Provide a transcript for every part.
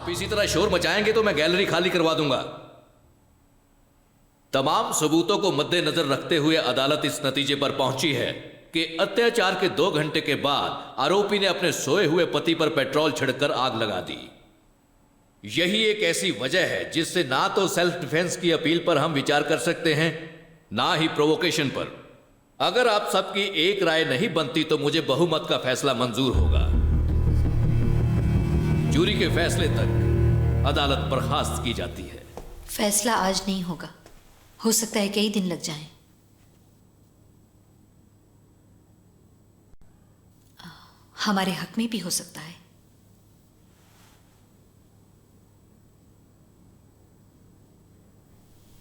आप इसी तरह शोर मचाएंगे तो मैं गैलरी खाली करवा दूंगा। तमाम सबूतों को मद्देनजर रखते हुए अदालत इस नतीजे पर पहुंची है कि अत्याचार के 2 घंटे के बाद आरोपी ने अपने सोए हुए पति पर पेट्रोल छिड़ककर आग लगा दी। यही एक ऐसी वजह है जिससे ना तो सेल्फ डिफेंस की अपील पर हम विचार कर सकते हैं, ना ही प्रोवोकेशन पर। अगर आप सबकी एक राय नहीं बनती तो मुझे बहुमत का फैसला मंजूर होगा। जूरी के फैसले तक अदालत बर्खास्त की जाती है। फैसला आज नहीं होगा, हो सकता है कई दिन लग जाएं। हमारे हक में भी हो सकता है।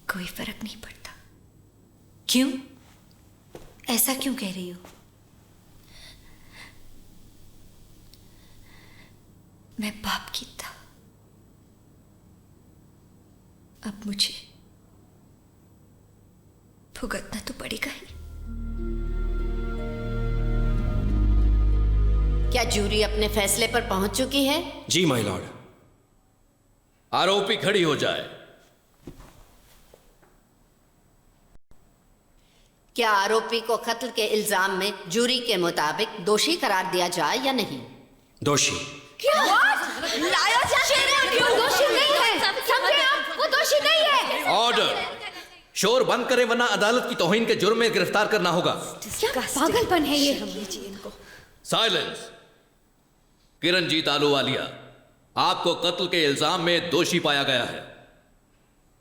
कोई फर्क नहीं पड़ता। क्यों? ऐसा क्यों कह रही हो? मैं पाप की था, अब मुझे भुगतना तो पड़ेगा ही। क्या जूरी अपने फैसले पर पहुंच चुकी है? जी माय लॉर्ड। आरोपी खड़ी हो जाए। क्या आरोपी को कत्ल के इल्जाम में जूरी के मुताबिक दोषी करार दिया जाए या नहीं? दोषी। क्या? लाया दोषी नहीं है। समझे आप? वो दोषी नहीं है। ऑर्डर। शोर बंद करें वरना अदालत की तौहीन के जुर्म में गिरफ्तार करना होगा। क्या पागलपन है ये? इनको साइलेंस। किरणजीत आलूवालिया, आपको कत्ल के इल्जाम में दोषी पाया गया है।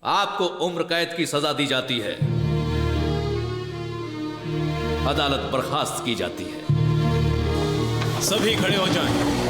आपको उम्र कैद की सजा दी जाती है। अदालत बर्खास्त की जाती है। सभी खड़े हो जाएं।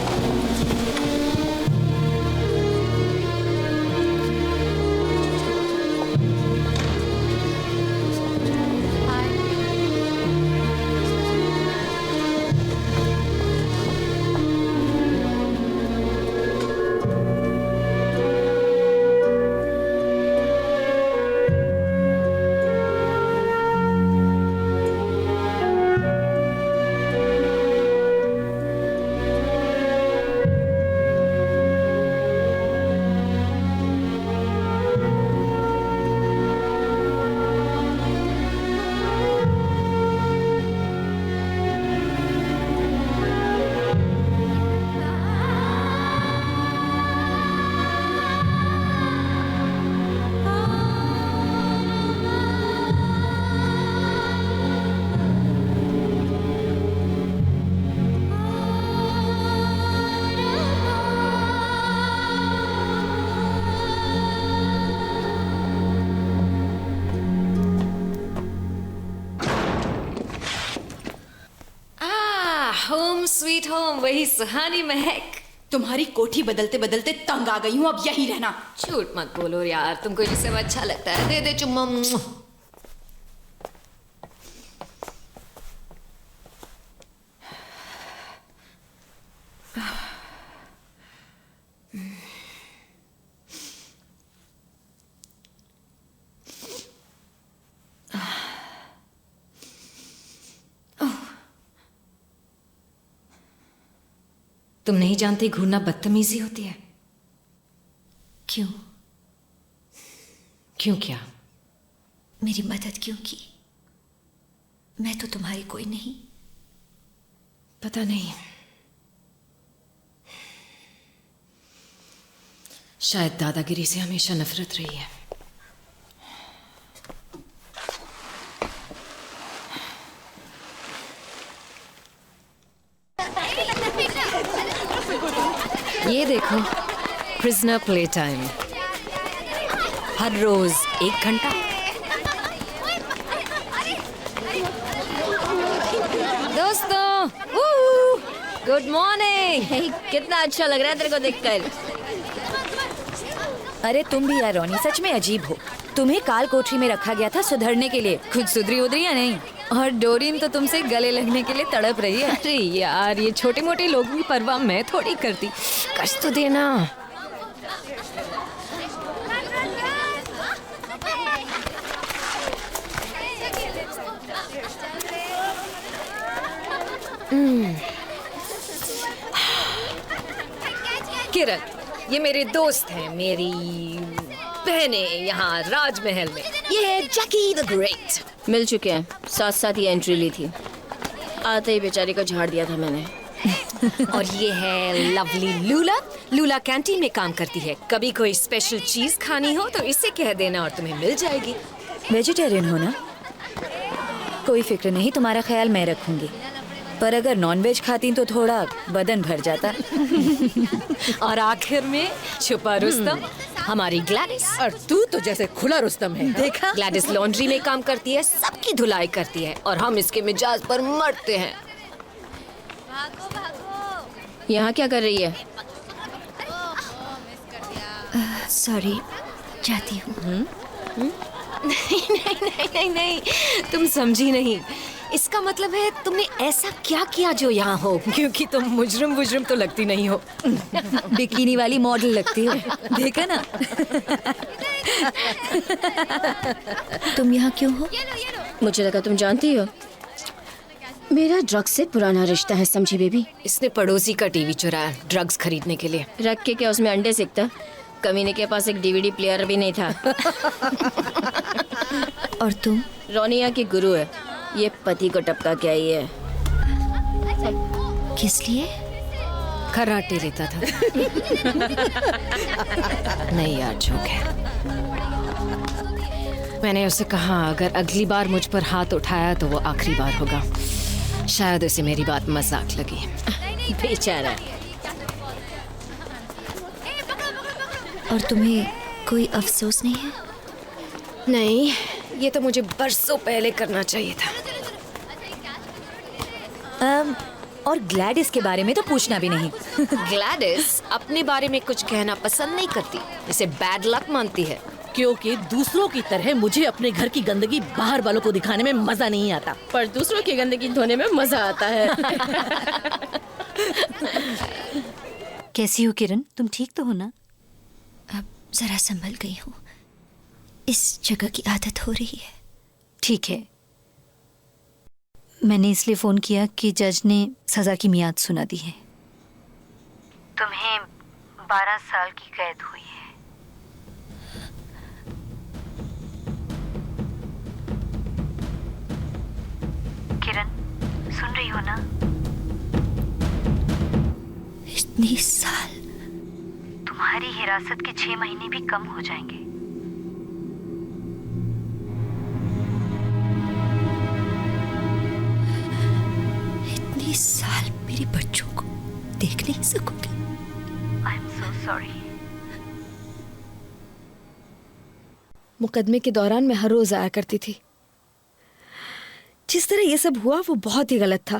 होम स्वीट होम, वही सुहानी महक। तुम्हारी कोठी बदलते बदलते तंग आ गई हूँ, अब यही रहना। झूठ मत बोलो यार, तुमको जिससे अच्छा लगता है दे दे चुम्मा। तुम नहीं जानती घूरना बदतमीजी होती है। क्यों? क्यों क्या? मेरी मदद क्यों की? मैं तो तुम्हारी कोई नहीं। पता नहीं, शायद दादागिरी से हमेशा नफरत रही है। ये देखो, प्रिजनर प्ले टाइम, हर रोज 1 घंटा। दोस्तों, गुड मॉर्निंग। कितना अच्छा लग रहा है तेरे को देखकर। अरे तुम भी यार रोनी, सच में अजीब हो। तुम्हें काल कोठरी में रखा गया था सुधरने के लिए, खुद सुधरी उधरी या नहीं? और डोरीन तो तुमसे गले लगने के लिए तड़प रही है। अरे यार, ये छोटे मोटे लोगों की परवाह मैं थोड़ी करती। कष्ट तो देना। किरण, ये मेरे दोस्त हैं, मेरी बहनें यहाँ राजमहल में। ये है जैकी द ग्रेट। मिल चुके हैं, साथ साथ ही एंट्री ली थी। आते ही बेचारी को झाड़ दिया था मैंने। और ये है लवली लूला। लूला कैंटीन में काम करती है। कभी कोई स्पेशल चीज खानी हो तो इससे कह देना और तुम्हें मिल जाएगी। वेजिटेरियन हो ना? कोई फिक्र नहीं, तुम्हारा ख्याल मैं रखूंगी। पर अगर नॉनवेज खाती तो थोड़ा बदन भर जाता। और आखिर में छुपा रुस्तम, हमारी ग्लैडिस। और तू तो जैसे खुला रुस्तम है, देखा? ग्लैडिस लॉन्ड्री में काम करती है, सबकी धुलाई करती है और हम इसके मिजाज पर मरते हैं। यहाँ क्या कर रही है? सॉरी, जाती हूँ। नहीं, तुम समझी नहीं। इसका मतलब है तुमने ऐसा क्या किया जो यहाँ हो, क्योंकि तुम मुजरिम तो लगती नहीं हो। बिकिनी वाली मॉडल लगती हो, देखा ना? तुम यहाँ क्यों हो? मुझे लगा तुम जानती हो। मेरा ड्रग्स से पुराना रिश्ता है, समझी बेबी। इसने पड़ोसी का टीवी चुराया ड्रग्स खरीदने के लिए। रख के क्या उसमें अंडे सेकता? कमीने के पास एक डीवीडी प्लेयर भी नहीं था। और तुम? रोनिया की गुरु है, ये पति को टपका के आई है। किस लिए? खर्राटे लेता था। नहीं यार, जोक है। मैंने उसे कहा अगर अगली बार मुझ पर हाथ उठाया तो वो आखिरी बार होगा। शायद उसे मेरी बात मजाक लगी। बेचारा। और तुम्हें कोई अफसोस नहीं है? नहीं, ये तो मुझे बरसों पहले करना चाहिए था। और ग्लैडिस के बारे में तो पूछना भी नहीं। ग्लैडिस अपने बारे में कुछ कहना पसंद नहीं करती, इसे बैड लक मानती है। क्योंकि दूसरों की तरह मुझे अपने घर की गंदगी बाहर वालों को दिखाने में मजा नहीं आता। पर दूसरों की गंदगी धोने में मजा आता है। कैसी हो किरण? तुम ठीक तो हो ना? अब जरा संभल गई हूँ। इस जगह की आदत हो रही है। ठीक है, मैंने इसलिए फोन किया कि जज ने सजा की मियाद सुना दी है। तुम्हें 12 साल की कैद हुई है। किरण, सुन रही हो ना? इतनी साल? तुम्हारी हिरासत के 6 महीने भी कम हो जाएंगे। इतनी साल मेरे बच्चों को देख नहीं सकोगे। I am so sorry. मुकदमे के दौरान मैं हर रोज आया करती थी। जिस तरह ये सब हुआ वो बहुत ही गलत था।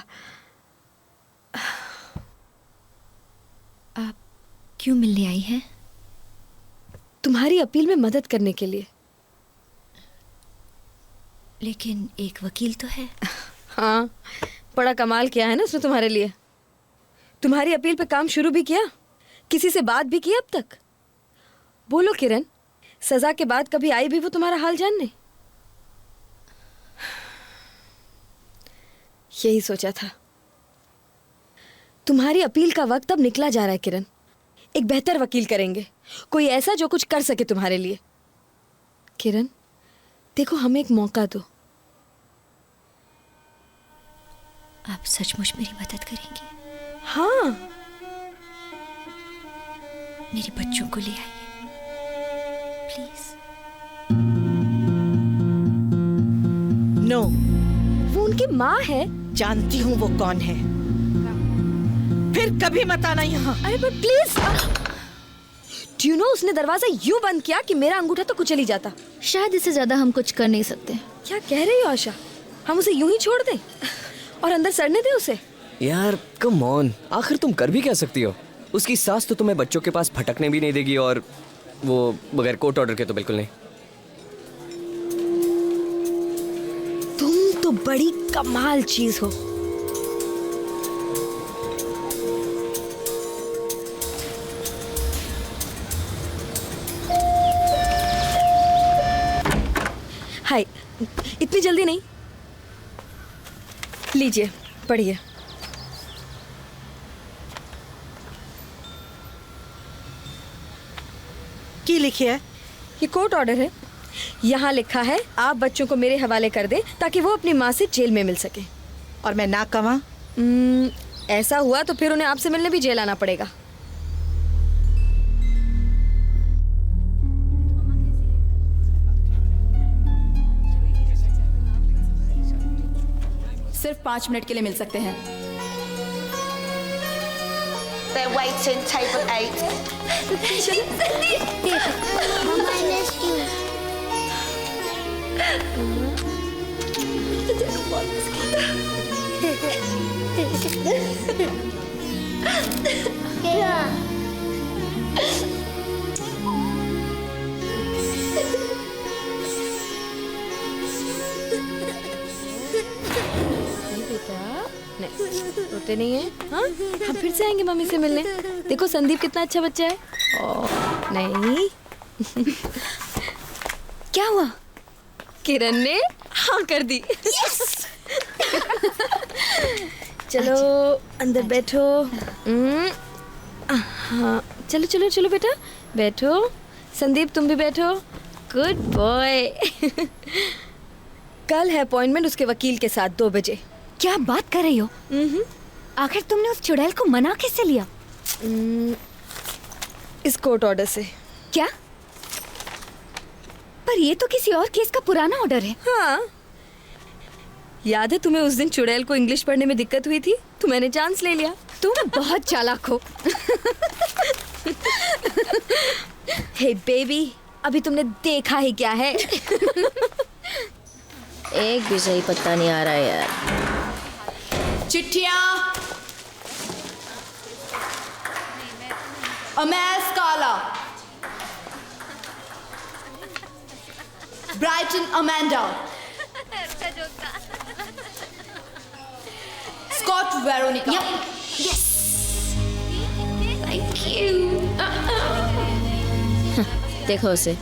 आप क्यों मिलने आई हैं? तुम्हारी अपील में मदद करने के लिए। लेकिन एक वकील तो है। हाँ, बड़ा कमाल किया है ना उसने तुम्हारे लिए। तुम्हारी अपील पे काम शुरू भी किया, किसी से बात भी की अब तक? बोलो किरण, सजा के बाद कभी आई भी वो तुम्हारा हाल जानने? यही सोचा था। तुम्हारी अपील का वक्त अब निकला जा रहा है किरण। एक बेहतर वकील करेंगे, कोई ऐसा जो कुछ कर सके तुम्हारे लिए। किरण देखो, हमें एक मौका दो। आप सचमुच मेरी मदद करेंगे? हाँ। मेरे बच्चों को ले आइए प्लीज। नो, वो उनकी माँ है। जानती हूँ वो कौन है। फिर कभी मत आना यहाँ। अरे पर प्लीज। डू यू नो, उसने दरवाजा यूं बंद किया कि मेरा अंगूठा तो कुचल ही जाता। शायद इससे ज्यादा हम कुछ कर नहीं सकते। क्या कह रही हो आशा? हम उसे यूं ही छोड़ दें और अंदर सड़ने दें उसे? यार कम ऑन, आखिर तुम कर भी क्या सकती हो? उसकी सास तो तुम्हें बच्चों के पास भटकने भी नहीं देगी, और वो बगैर कोर्ट ऑर्डर के तो बिल्कुल नहीं। तुम तो बड़ी कमाल चीज हो। हाय, इतनी जल्दी नहीं। लीजिए, पढ़िए। की लिखी है? ये कोर्ट ऑर्डर है। यहाँ लिखा है आप बच्चों को मेरे हवाले कर दें ताकि वो अपनी माँ से जेल में मिल सके। और मैं ना कमा? ऐसा हुआ तो फिर उन्हें आपसे मिलने भी जेल आना पड़ेगा। सिर्फ 5 मिनट के लिए मिल सकते हैं। They're waiting, table 8. Mama, I missed you. Yeah. रोते नहीं है? हाँ, हम फिर से आएंगे मम्मी से मिलने। देखो संदीप कितना अच्छा बच्चा है। ओह नहीं। क्या हुआ? किरण ने हाँ कर दी। चलो अंदर बैठो। हाँ चलो चलो चलो बेटा बैठो। संदीप तुम भी बैठो। Good boy. कल है अपॉइंटमेंट उसके वकील के साथ 2 बजे। क्या बात कर रही हो? आखिर तुमने उस चुड़ैल को मना कैसे लिया? इस कोर्ट ऑर्डर से। क्या? पर ये तो किसी और केस का पुराना ऑर्डर है। हाँ याद है तुम्हें उस दिन चुड़ैल को इंग्लिश पढ़ने में दिक्कत हुई थी तो मैंने चांस ले लिया। तुम बहुत चालाक हो। हे बेबी अभी तुमने देखा ही क्या है। एक भी सही पत्ता नहीं आ रहा है यार। चिट्ठियाँ। अमेस काला, ब्राइटन अमेंडा, स्कॉट वेरोनिका। देखो उसे,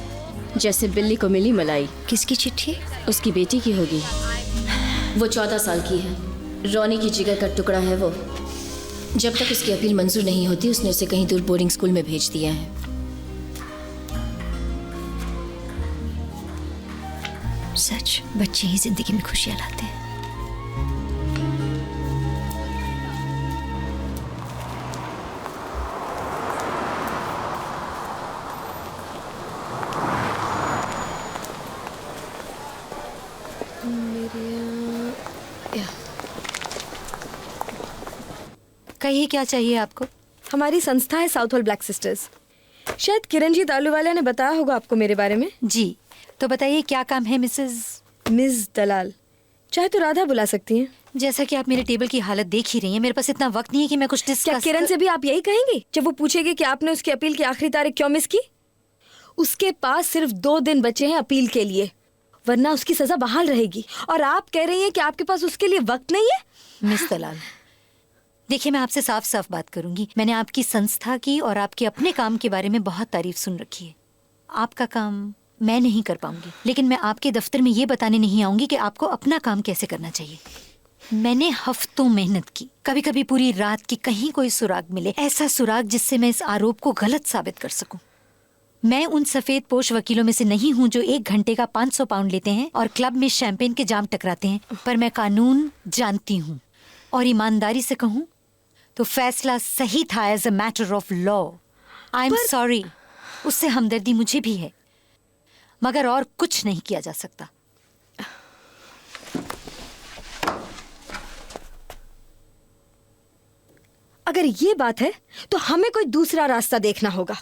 जैसे बिल्ली को मिली मलाई। किसकी चिट्ठी? उसकी बेटी की होगी। वो 14 साल की है। रोनी की जिगर का टुकड़ा है वो। जब तक उसकी अपील मंजूर नहीं होती उसने उसे कहीं दूर बोर्डिंग स्कूल में भेज दिया है। सच, बच्चे ही जिंदगी में खुशियां लाते हैं। कहिए क्या चाहिए आपको? हमारी संस्था है साउथ हॉल ब्लैक सिस्टर्स। शायद किरणजीत आलूवाला ने बताया होगा आपको मेरे बारे में। जी, तो बताइए क्या काम है मिस दलाल। चाहे तो राधा बुला सकती हैं। जैसा कि आप मेरे टेबल की हालत देख ही रही हैं, मेरे पास इतना वक्त नहीं है कि मैं कुछ डिस्कस। क्या किरण से भी आप यही कहेंगे जब वो पूछेगी कि आपने उसकी अपील की आखिरी तारीख क्यों मिस की? उसके पास सिर्फ 2 दिन बचे हैं अपील के लिए, वरना उसकी सजा बहाल रहेगी। और आप कह रही हैं कि आपके पास उसके लिए वक्त नहीं है? मिस दलाल, देखिए मैं आपसे साफ साफ बात करूंगी। मैंने आपकी संस्था की और आपके अपने काम के बारे में बहुत तारीफ सुन रखी है। आपका काम मैं नहीं कर पाऊंगी, लेकिन मैं आपके दफ्तर में ये बताने नहीं आऊंगी कि आपको अपना काम कैसे करना चाहिए। मैंने हफ्तों मेहनत की, कभी कभी पूरी रात की, कहीं कोई सुराग मिले, ऐसा सुराग जिससे मैं इस आरोप को गलत साबित कर सकूं। मैं उन सफेद पोश वकीलों में से नहीं हूं जो 1 घंटे का 500 पाउंड लेते हैं और क्लब में शैंपेन के जाम टकराते हैं, पर मैं कानून जानती हूं और ईमानदारी से कहूं तो फैसला सही था as a matter of law. I am sorry, उससे हमदर्दी मुझे भी है, मगर और कुछ नहीं किया जा सकता। अगर ये बात है तो हमें कोई दूसरा रास्ता देखना होगा।